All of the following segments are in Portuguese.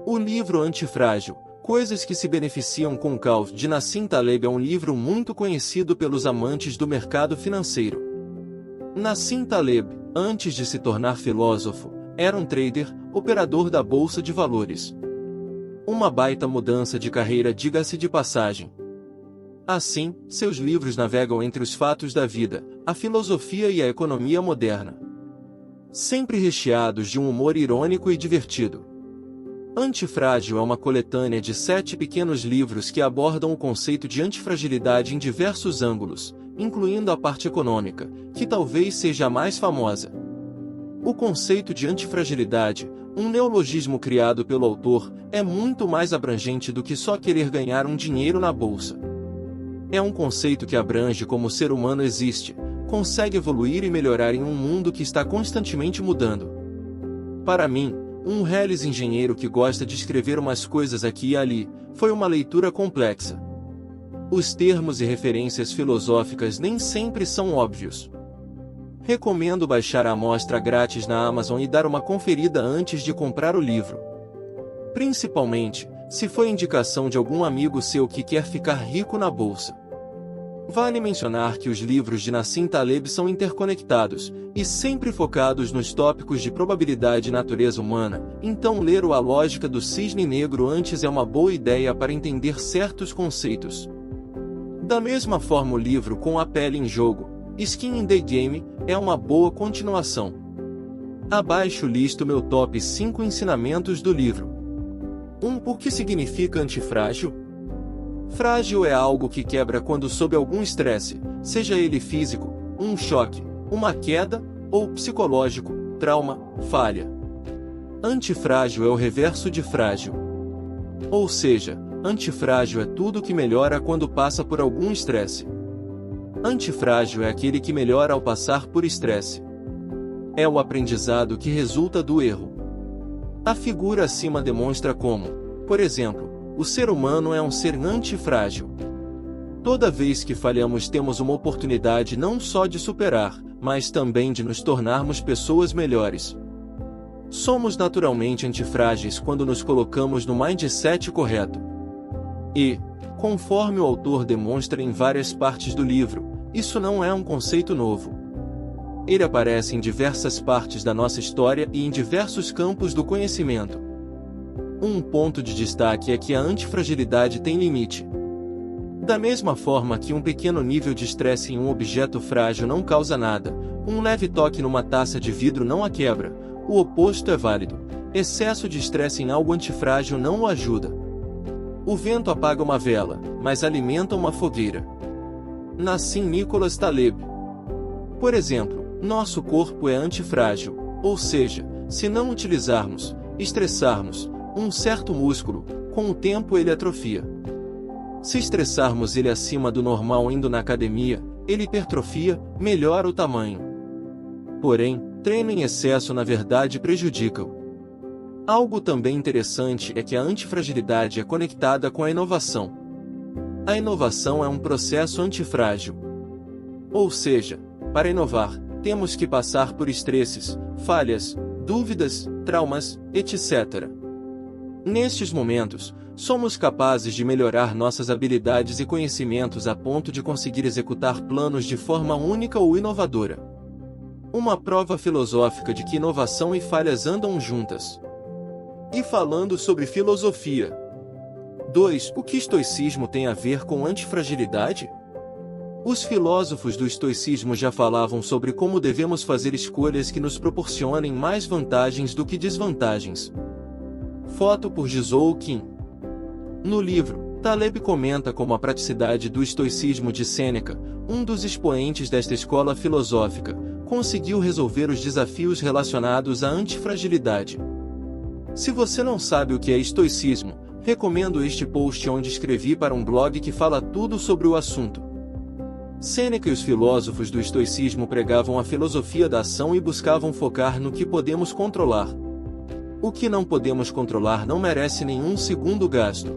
O livro Antifrágil, Coisas que se beneficiam com o caos, de Nassim Taleb, é um livro muito conhecido pelos amantes do mercado financeiro. Nassim Taleb, antes de se tornar filósofo, era um trader, operador da bolsa de valores. Uma baita mudança de carreira, diga-se de passagem. Assim, seus livros navegam entre os fatos da vida, a filosofia e a economia moderna, sempre recheados de um humor irônico e divertido. Antifrágil é uma coletânea de 7 pequenos livros que abordam o conceito de antifragilidade em diversos ângulos, incluindo a parte econômica, que talvez seja a mais famosa. O conceito de antifragilidade, um neologismo criado pelo autor, é muito mais abrangente do que só querer ganhar um dinheiro na bolsa. É um conceito que abrange como o ser humano existe, consegue evoluir e melhorar em um mundo que está constantemente mudando. Para mim, um reles engenheiro que gosta de escrever umas coisas aqui e ali, foi uma leitura complexa. Os termos e referências filosóficas nem sempre são óbvios. Recomendo baixar a amostra grátis na Amazon e dar uma conferida antes de comprar o livro. Principalmente, se foi indicação de algum amigo seu que quer ficar rico na bolsa. Vale mencionar que os livros de Nassim Taleb são interconectados, e sempre focados nos tópicos de probabilidade e natureza humana, então ler A Lógica do Cisne Negro antes é uma boa ideia para entender certos conceitos. Da mesma forma, o livro Com a Pele em Jogo, Skin in the Game, é uma boa continuação. Abaixo listo meu top 5 ensinamentos do livro. 1. O que significa antifrágil? Frágil é algo que quebra quando sob algum estresse, seja ele físico, um choque, uma queda, ou psicológico, trauma, falha. Antifrágil é o reverso de frágil. Ou seja, antifrágil é tudo que melhora quando passa por algum estresse. Antifrágil é aquele que melhora ao passar por estresse. É o aprendizado que resulta do erro. A figura acima demonstra como, por exemplo, o ser humano é um ser antifrágil. Toda vez que falhamos, temos uma oportunidade não só de superar, mas também de nos tornarmos pessoas melhores. Somos naturalmente antifrágeis quando nos colocamos no mindset correto. E, conforme o autor demonstra em várias partes do livro, isso não é um conceito novo. Ele aparece em diversas partes da nossa história e em diversos campos do conhecimento. Um ponto de destaque é que a antifragilidade tem limite. Da mesma forma que um pequeno nível de estresse em um objeto frágil não causa nada, um leve toque numa taça de vidro não a quebra, o oposto é válido. Excesso de estresse em algo antifrágil não o ajuda. O vento apaga uma vela, mas alimenta uma fogueira. Nassim Nicholas Taleb. Por exemplo, nosso corpo é antifrágil, ou seja, se não utilizarmos, estressarmos, um certo músculo, com o tempo ele atrofia. Se estressarmos ele acima do normal indo na academia, ele hipertrofia, melhora o tamanho. Porém, treino em excesso na verdade prejudica-o. Algo também interessante é que a antifragilidade é conectada com a inovação. A inovação é um processo antifrágil. Ou seja, para inovar, temos que passar por estresses, falhas, dúvidas, traumas, etc. Nestes momentos, somos capazes de melhorar nossas habilidades e conhecimentos a ponto de conseguir executar planos de forma única ou inovadora. Uma prova filosófica de que inovação e falhas andam juntas. E falando sobre filosofia. 2. O que estoicismo tem a ver com antifragilidade? Os filósofos do estoicismo já falavam sobre como devemos fazer escolhas que nos proporcionem mais vantagens do que desvantagens. Foto por Jisoo Kim. No livro, Taleb comenta como a praticidade do estoicismo de Sêneca, um dos expoentes desta escola filosófica, conseguiu resolver os desafios relacionados à antifragilidade. Se você não sabe o que é estoicismo, recomendo este post onde escrevi para um blog que fala tudo sobre o assunto. Sêneca e os filósofos do estoicismo pregavam a filosofia da ação e buscavam focar no que podemos controlar. O que não podemos controlar não merece nenhum segundo gasto.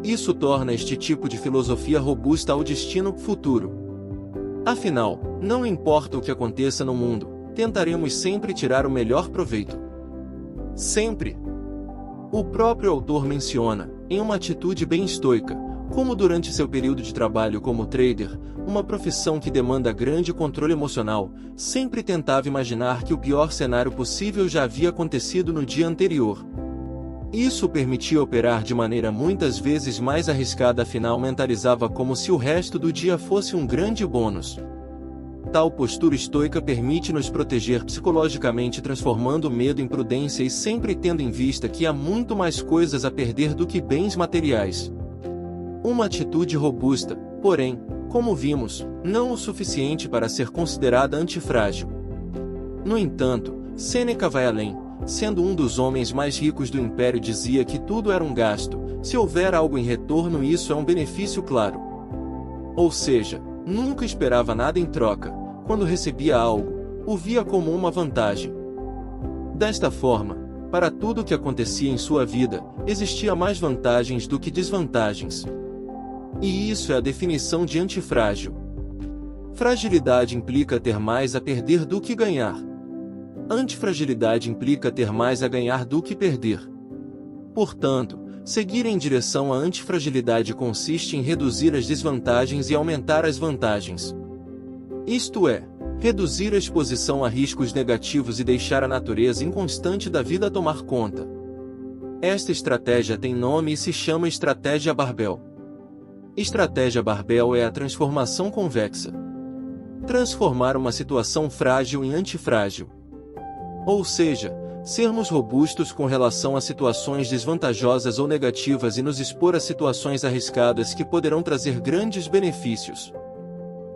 Isso torna este tipo de filosofia robusta ao destino futuro. Afinal, não importa o que aconteça no mundo, tentaremos sempre tirar o melhor proveito. Sempre. O próprio autor menciona, em uma atitude bem estoica, como durante seu período de trabalho como trader, uma profissão que demanda grande controle emocional, sempre tentava imaginar que o pior cenário possível já havia acontecido no dia anterior. Isso permitia operar de maneira muitas vezes mais arriscada, afinal mentalizava como se o resto do dia fosse um grande bônus. Tal postura estoica permite nos proteger psicologicamente, transformando o medo em prudência e sempre tendo em vista que há muito mais coisas a perder do que bens materiais. Uma atitude robusta, porém, como vimos, não o suficiente para ser considerada antifrágil. No entanto, Sêneca vai além. Sendo um dos homens mais ricos do império, dizia que tudo era um gasto, se houver algo em retorno isso é um benefício claro. Ou seja, nunca esperava nada em troca, quando recebia algo, o via como uma vantagem. Desta forma, para tudo o que acontecia em sua vida, existia mais vantagens do que desvantagens. E isso é a definição de antifrágil. Fragilidade implica ter mais a perder do que ganhar. Antifragilidade implica ter mais a ganhar do que perder. Portanto, seguir em direção à antifragilidade consiste em reduzir as desvantagens e aumentar as vantagens. Isto é, reduzir a exposição a riscos negativos e deixar a natureza inconstante da vida tomar conta. Esta estratégia tem nome e se chama Estratégia Barbell. Estratégia Barbell é a transformação convexa. Transformar uma situação frágil em antifrágil. Ou seja, sermos robustos com relação a situações desvantajosas ou negativas e nos expor a situações arriscadas que poderão trazer grandes benefícios.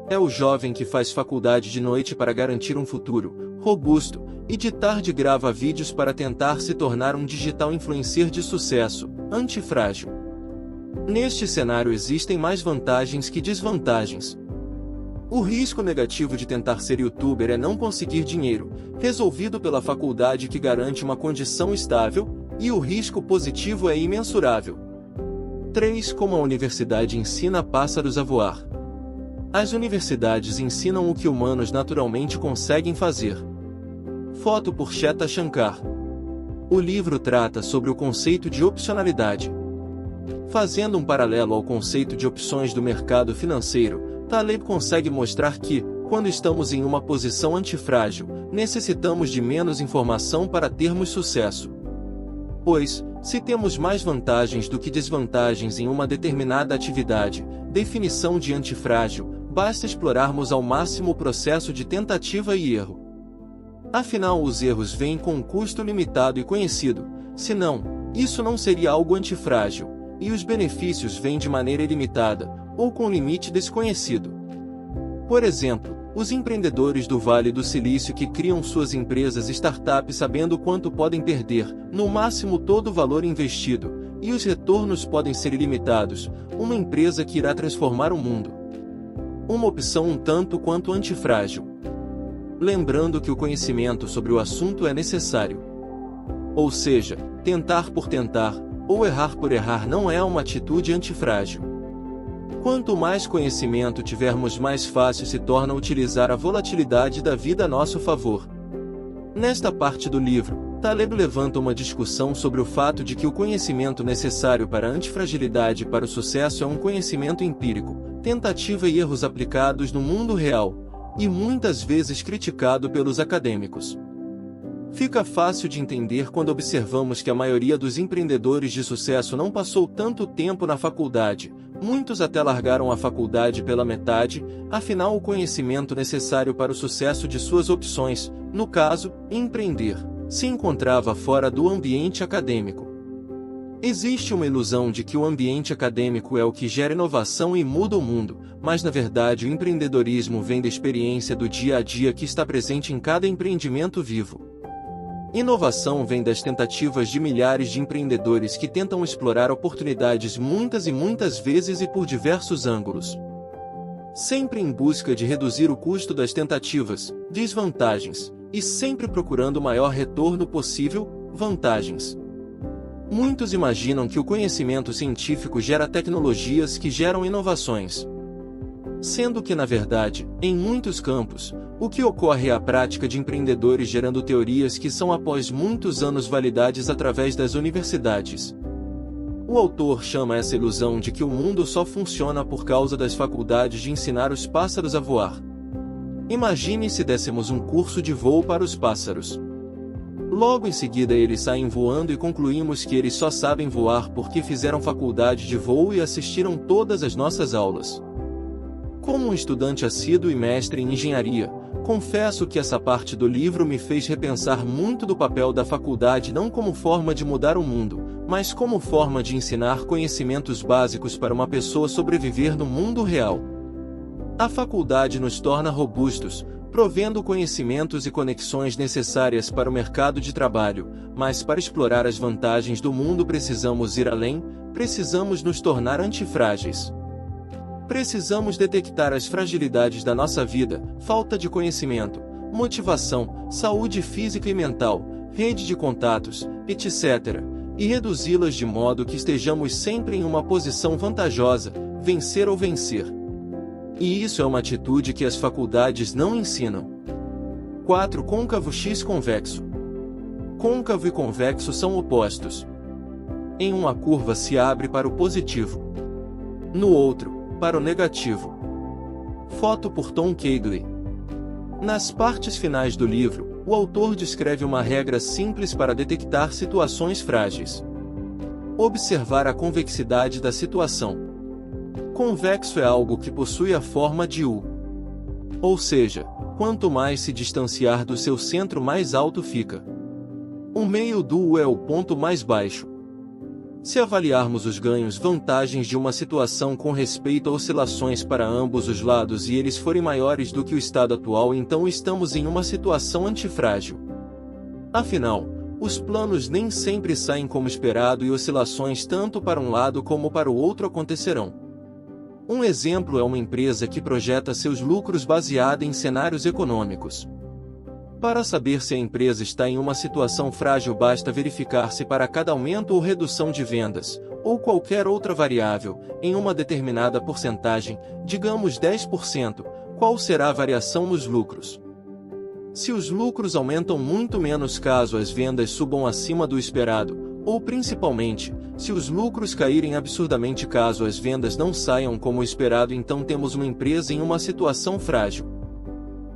É o jovem que faz faculdade de noite para garantir um futuro robusto e de tarde grava vídeos para tentar se tornar um digital influencer de sucesso, antifrágil. Neste cenário existem mais vantagens que desvantagens. O risco negativo de tentar ser youtuber é não conseguir dinheiro, resolvido pela faculdade que garante uma condição estável, e o risco positivo é imensurável. 3. Como a universidade ensina pássaros a voar. As universidades ensinam o que humanos naturalmente conseguem fazer. Foto por Shweta Shankar. O livro trata sobre o conceito de opcionalidade. Fazendo um paralelo ao conceito de opções do mercado financeiro, Taleb consegue mostrar que, quando estamos em uma posição antifrágil, necessitamos de menos informação para termos sucesso. Pois, se temos mais vantagens do que desvantagens em uma determinada atividade, definição de antifrágil, basta explorarmos ao máximo o processo de tentativa e erro. Afinal, os erros vêm com um custo limitado e conhecido, senão, isso não seria algo antifrágil, e os benefícios vêm de maneira ilimitada, ou com limite desconhecido. Por exemplo, os empreendedores do Vale do Silício que criam suas empresas startups sabendo quanto podem perder, no máximo todo o valor investido, e os retornos podem ser ilimitados, uma empresa que irá transformar o mundo. Uma opção um tanto quanto antifrágil. Lembrando que o conhecimento sobre o assunto é necessário. Ou seja, tentar por tentar, ou errar por errar não é uma atitude antifrágil. Quanto mais conhecimento tivermos, mais fácil se torna utilizar a volatilidade da vida a nosso favor. Nesta parte do livro, Taleb levanta uma discussão sobre o fato de que o conhecimento necessário para a antifragilidade e para o sucesso é um conhecimento empírico, tentativa e erros aplicados no mundo real, e muitas vezes criticado pelos acadêmicos. Fica fácil de entender quando observamos que a maioria dos empreendedores de sucesso não passou tanto tempo na faculdade, muitos até largaram a faculdade pela metade, afinal o conhecimento necessário para o sucesso de suas opções, no caso, empreender, se encontrava fora do ambiente acadêmico. Existe uma ilusão de que o ambiente acadêmico é o que gera inovação e muda o mundo, mas na verdade o empreendedorismo vem da experiência do dia a dia que está presente em cada empreendimento vivo. Inovação vem das tentativas de milhares de empreendedores que tentam explorar oportunidades muitas e muitas vezes e por diversos ângulos. Sempre em busca de reduzir o custo das tentativas, desvantagens, e sempre procurando o maior retorno possível, vantagens. Muitos imaginam que o conhecimento científico gera tecnologias que geram inovações. Sendo que, na verdade, em muitos campos, O que ocorre é a prática de empreendedores gerando teorias que são após muitos anos validadas através das universidades. O autor chama essa ilusão de que o mundo só funciona por causa das faculdades de ensinar os pássaros a voar. Imagine se dessemos um curso de voo para os pássaros. Logo em seguida eles saem voando e concluímos que eles só sabem voar porque fizeram faculdade de voo e assistiram todas as nossas aulas. Como um estudante assíduo e mestre em engenharia, confesso que essa parte do livro me fez repensar muito do papel da faculdade não como forma de mudar o mundo, mas como forma de ensinar conhecimentos básicos para uma pessoa sobreviver no mundo real. A faculdade nos torna robustos, provendo conhecimentos e conexões necessárias para o mercado de trabalho, mas para explorar as vantagens do mundo precisamos ir além, precisamos nos tornar antifrágeis. Precisamos detectar as fragilidades da nossa vida, falta de conhecimento, motivação, saúde física e mental, rede de contatos, etc., e reduzi-las de modo que estejamos sempre em uma posição vantajosa, vencer ou vencer. E isso é uma atitude que as faculdades não ensinam. 4. Côncavo x convexo. Côncavo e convexo são opostos. Em uma curva se abre para o positivo. No outro, para o negativo. Foto por Tom Kegley. Nas partes finais do livro, o autor descreve uma regra simples para detectar situações frágeis. Observar a convexidade da situação. Convexo é algo que possui a forma de U. Ou seja, quanto mais se distanciar do seu centro, mais alto fica. O meio do U é o ponto mais baixo. Se avaliarmos os ganhos-vantagens de uma situação com respeito a oscilações para ambos os lados e eles forem maiores do que o estado atual, então estamos em uma situação antifrágil. Afinal, os planos nem sempre saem como esperado e oscilações tanto para um lado como para o outro acontecerão. Um exemplo é uma empresa que projeta seus lucros baseada em cenários econômicos. Para saber se a empresa está em uma situação frágil, basta verificar se para cada aumento ou redução de vendas, ou qualquer outra variável, em uma determinada porcentagem, digamos 10%, qual será a variação nos lucros. Se os lucros aumentam muito menos caso as vendas subam acima do esperado, ou principalmente, se os lucros caírem absurdamente caso as vendas não saiam como esperado, então temos uma empresa em uma situação frágil.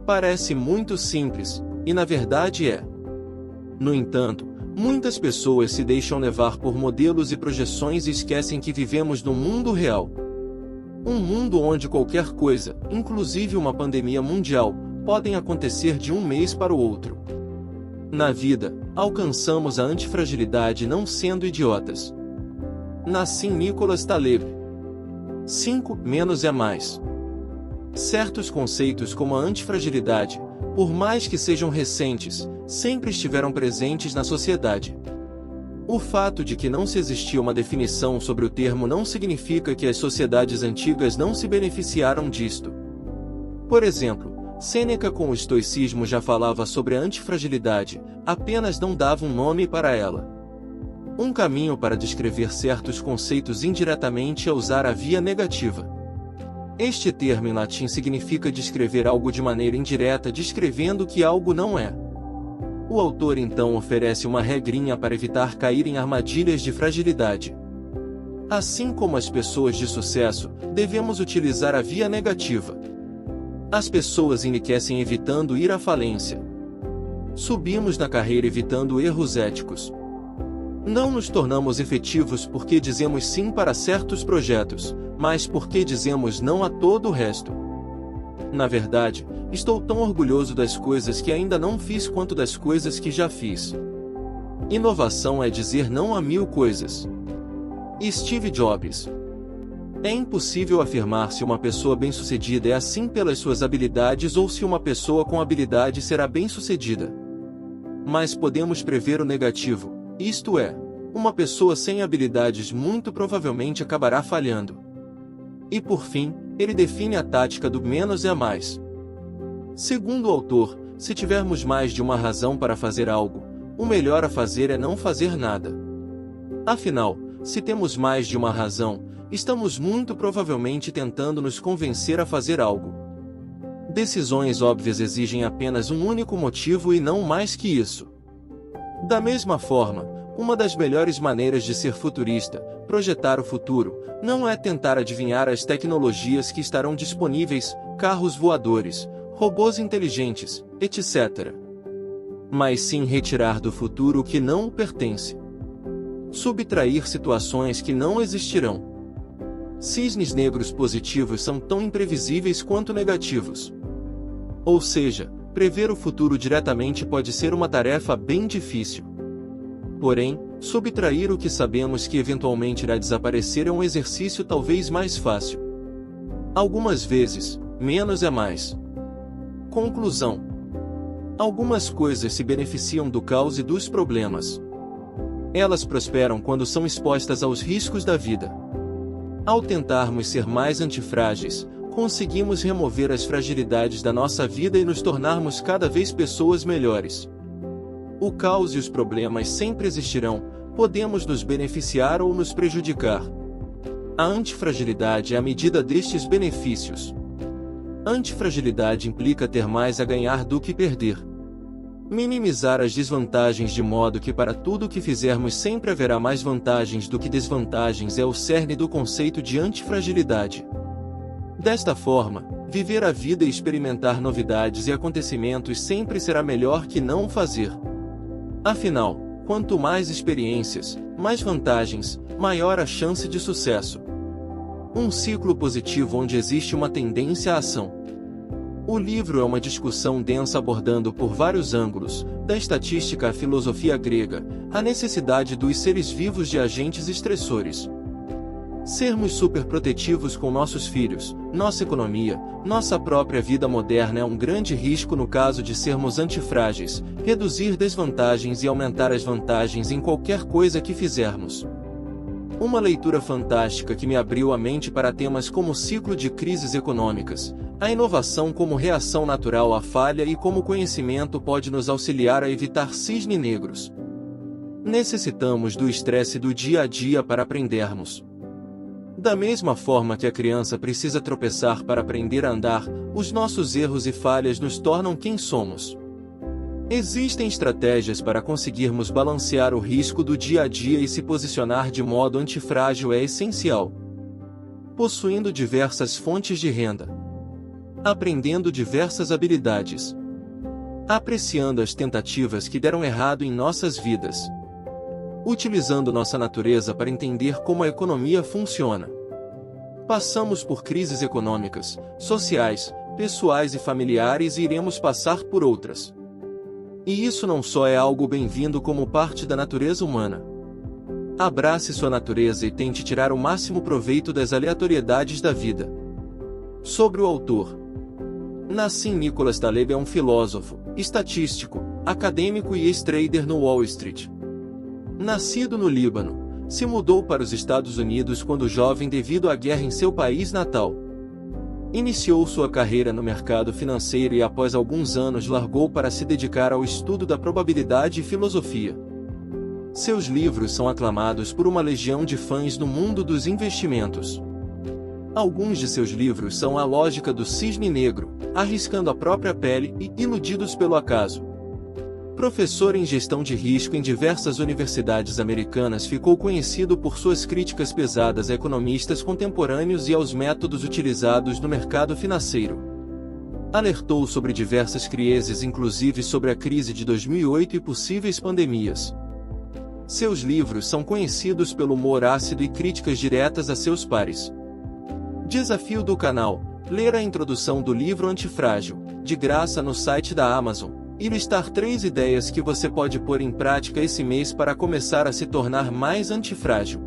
Parece muito simples, e na verdade é. No entanto, muitas pessoas se deixam levar por modelos e projeções e esquecem que vivemos no mundo real. Um mundo onde qualquer coisa, inclusive uma pandemia mundial, podem acontecer de um mês para o outro. Na vida, alcançamos a antifragilidade não sendo idiotas. Nassim Nicholas Taleb. 5. Menos é mais. Certos conceitos como a antifragilidade, por mais que sejam recentes, sempre estiveram presentes na sociedade. O fato de que não se existia uma definição sobre o termo não significa que as sociedades antigas não se beneficiaram disto. Por exemplo, Sêneca com o estoicismo já falava sobre a antifragilidade, apenas não dava um nome para ela. Um caminho para descrever certos conceitos indiretamente é usar a via negativa. Este termo em latim significa descrever algo de maneira indireta, descrevendo que algo não é. O autor então oferece uma regrinha para evitar cair em armadilhas de fragilidade. Assim como as pessoas de sucesso, devemos utilizar a via negativa. As pessoas enriquecem evitando ir à falência. Subimos na carreira evitando erros éticos. Não nos tornamos efetivos porque dizemos sim para certos projetos, mas porque dizemos não a todo o resto. Na verdade, estou tão orgulhoso das coisas que ainda não fiz quanto das coisas que já fiz. Inovação é dizer não a 1000 coisas. Steve Jobs. É impossível afirmar se uma pessoa bem-sucedida é assim pelas suas habilidades ou se uma pessoa com habilidade será bem-sucedida. Mas podemos prever o negativo, isto é, uma pessoa sem habilidades muito provavelmente acabará falhando. E por fim, ele define a tática do menos é mais. Segundo o autor, se tivermos mais de uma razão para fazer algo, o melhor a fazer é não fazer nada. Afinal, se temos mais de uma razão, estamos muito provavelmente tentando nos convencer a fazer algo. Decisões óbvias exigem apenas um único motivo e não mais que isso. Da mesma forma, uma das melhores maneiras de ser futurista, projetar o futuro, não é tentar adivinhar as tecnologias que estarão disponíveis, carros voadores, robôs inteligentes, etc. Mas sim retirar do futuro o que não o pertence. Subtrair situações que não existirão. Cisnes negros positivos são tão imprevisíveis quanto negativos. Ou seja, prever o futuro diretamente pode ser uma tarefa bem difícil. Porém, subtrair o que sabemos que eventualmente irá desaparecer é um exercício talvez mais fácil. Algumas vezes, menos é mais. Conclusão: algumas coisas se beneficiam do caos e dos problemas. Elas prosperam quando são expostas aos riscos da vida. Ao tentarmos ser mais antifrágeis, conseguimos remover as fragilidades da nossa vida e nos tornarmos cada vez pessoas melhores. O caos e os problemas sempre existirão, podemos nos beneficiar ou nos prejudicar. A antifragilidade é a medida destes benefícios. Antifragilidade implica ter mais a ganhar do que perder. Minimizar as desvantagens de modo que para tudo o que fizermos sempre haverá mais vantagens do que desvantagens é o cerne do conceito de antifragilidade. Desta forma, viver a vida e experimentar novidades e acontecimentos sempre será melhor que não o fazer. Afinal, quanto mais experiências, mais vantagens, maior a chance de sucesso. Um ciclo positivo onde existe uma tendência à ação. O livro é uma discussão densa abordando por vários ângulos, da estatística à filosofia grega, a necessidade dos seres vivos de agentes estressores. Sermos superprotetivos com nossos filhos, nossa economia, nossa própria vida moderna é um grande risco no caso de sermos antifrágeis, reduzir desvantagens e aumentar as vantagens em qualquer coisa que fizermos. Uma leitura fantástica que me abriu a mente para temas como o ciclo de crises econômicas, a inovação como reação natural à falha e como o conhecimento pode nos auxiliar a evitar cisnes negros. Necessitamos do estresse do dia a dia para aprendermos. Da mesma forma que a criança precisa tropeçar para aprender a andar, os nossos erros e falhas nos tornam quem somos. Existem estratégias para conseguirmos balancear o risco do dia a dia e se posicionar de modo antifrágil é essencial. Possuindo diversas fontes de renda. Aprendendo diversas habilidades. Apreciando as tentativas que deram errado em nossas vidas. Utilizando nossa natureza para entender como a economia funciona. Passamos por crises econômicas, sociais, pessoais e familiares e iremos passar por outras. E isso não só é algo bem-vindo como parte da natureza humana. Abrace sua natureza e tente tirar o máximo proveito das aleatoriedades da vida. Sobre o autor. Nassim Nicholas Taleb é um filósofo, estatístico, acadêmico e ex-trader no Wall Street. Nascido no Líbano, se mudou para os Estados Unidos quando jovem devido à guerra em seu país natal. Iniciou sua carreira no mercado financeiro e após alguns anos largou para se dedicar ao estudo da probabilidade e filosofia. Seus livros são aclamados por uma legião de fãs no mundo dos investimentos. Alguns de seus livros são A Lógica do Cisne Negro, Arriscando a Própria Pele e Iludidos pelo Acaso. Professor em gestão de risco em diversas universidades americanas, ficou conhecido por suas críticas pesadas a economistas contemporâneos e aos métodos utilizados no mercado financeiro. Alertou sobre diversas crises, inclusive sobre a crise de 2008 e possíveis pandemias. Seus livros são conhecidos pelo humor ácido e críticas diretas a seus pares. Desafio do canal: ler a introdução do livro Antifrágil, de graça no site da Amazon, e listar 3 ideias que você pode pôr em prática esse mês para começar a se tornar mais antifrágil.